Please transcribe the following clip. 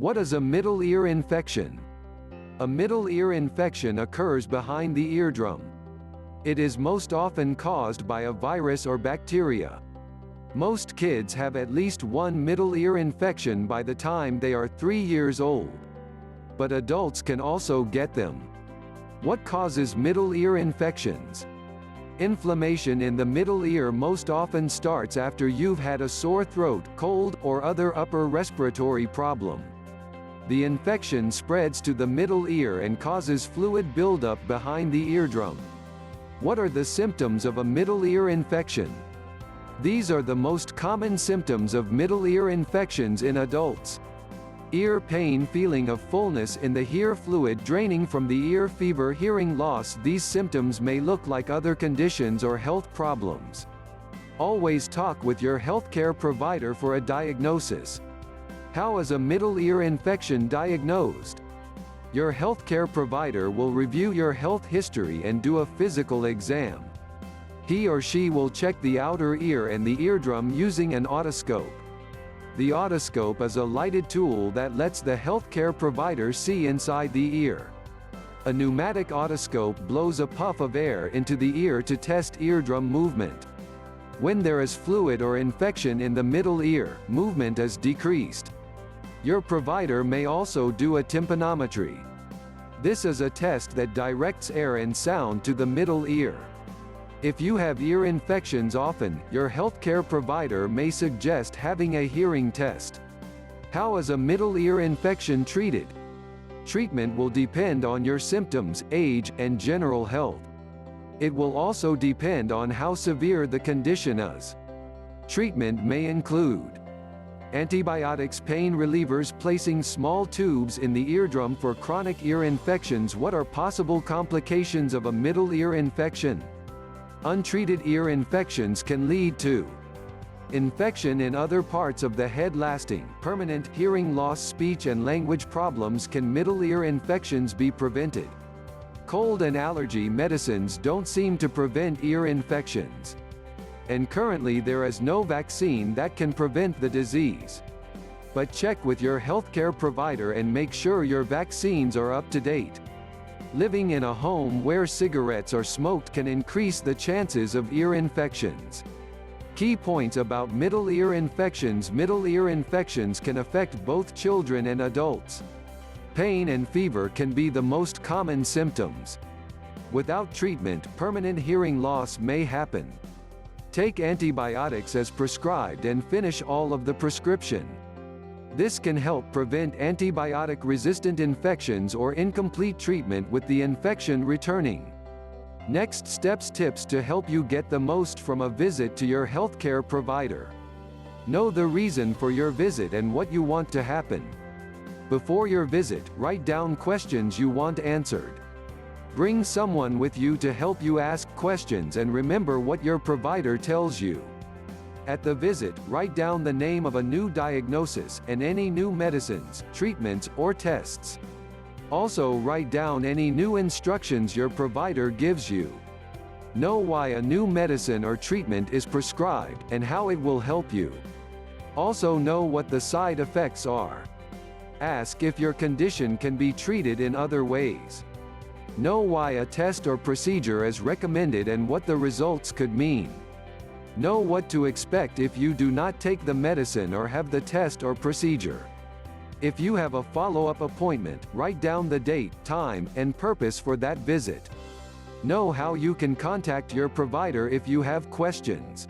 What is a middle ear infection? A middle ear infection occurs behind the eardrum. It is most often caused by a virus or bacteria. Most kids have at least one middle ear infection by the time they are 3 years old. But adults can also get them. What causes middle ear infections? Inflammation in the middle ear most often starts after you've had a sore throat, cold, or other upper respiratory problem. The infection spreads to the middle ear and causes fluid buildup behind the eardrum. What are the symptoms of a middle ear infection? These are the most common symptoms of middle ear infections in adults. Ear pain, feeling of fullness in the ear fluid draining from the ear, fever, hearing loss. These symptoms may look like other conditions or health problems. Always talk with your healthcare provider for a diagnosis. How is a middle ear infection diagnosed? Your healthcare provider will review your health history and do a physical exam. He or she will check the outer ear and the eardrum using an otoscope. The otoscope is a lighted tool that lets the healthcare provider see inside the ear. A pneumatic otoscope blows a puff of air into the ear to test eardrum movement. When there is fluid or infection in the middle ear, movement is decreased. Your provider may also do a tympanometry. This is a test that directs air and sound to the middle ear. If you have ear infections often, your healthcare provider may suggest having a hearing test. How is a middle ear infection treated? Treatment will depend on your symptoms, age, and general health. It will also depend on how severe the condition is. Treatment may include antibiotics, pain relievers, placing small tubes in the eardrum for chronic ear infections. What are possible complications of a middle ear infection? Untreated ear infections can lead to infection in other parts of the head, lasting, permanent hearing loss, speech and language problems. Can middle ear infections be prevented? Cold and allergy medicines don't seem to prevent ear infections. And currently there is no vaccine that can prevent the disease. But check with your healthcare provider and make sure your vaccines are up to date. Living in a home where cigarettes are smoked can increase the chances of ear infections. Key points about middle ear infections. Middle ear infections can affect both children and adults. Pain and fever can be the most common symptoms. Without treatment, permanent hearing loss may happen. Take antibiotics as prescribed and finish all of the prescription. This can help prevent antibiotic-resistant infections or incomplete treatment with the infection returning. Next steps, tips to help you get the most from a visit to your healthcare provider. Know the reason for your visit and what you want to happen. Before your visit, write down questions you want answered. Bring someone with you to help you ask questions and remember what your provider tells you. At the visit, write down the name of a new diagnosis, and any new medicines, treatments, or tests. Also write down any new instructions your provider gives you. Know why a new medicine or treatment is prescribed, and how it will help you. Also know what the side effects are. Ask if your condition can be treated in other ways. Know why a test or procedure is recommended and what the results could mean. Know what to expect if you do not take the medicine or have the test or procedure. If you have a follow-up appointment, write down the date, time, and purpose for that visit. Know how you can contact your provider if you have questions.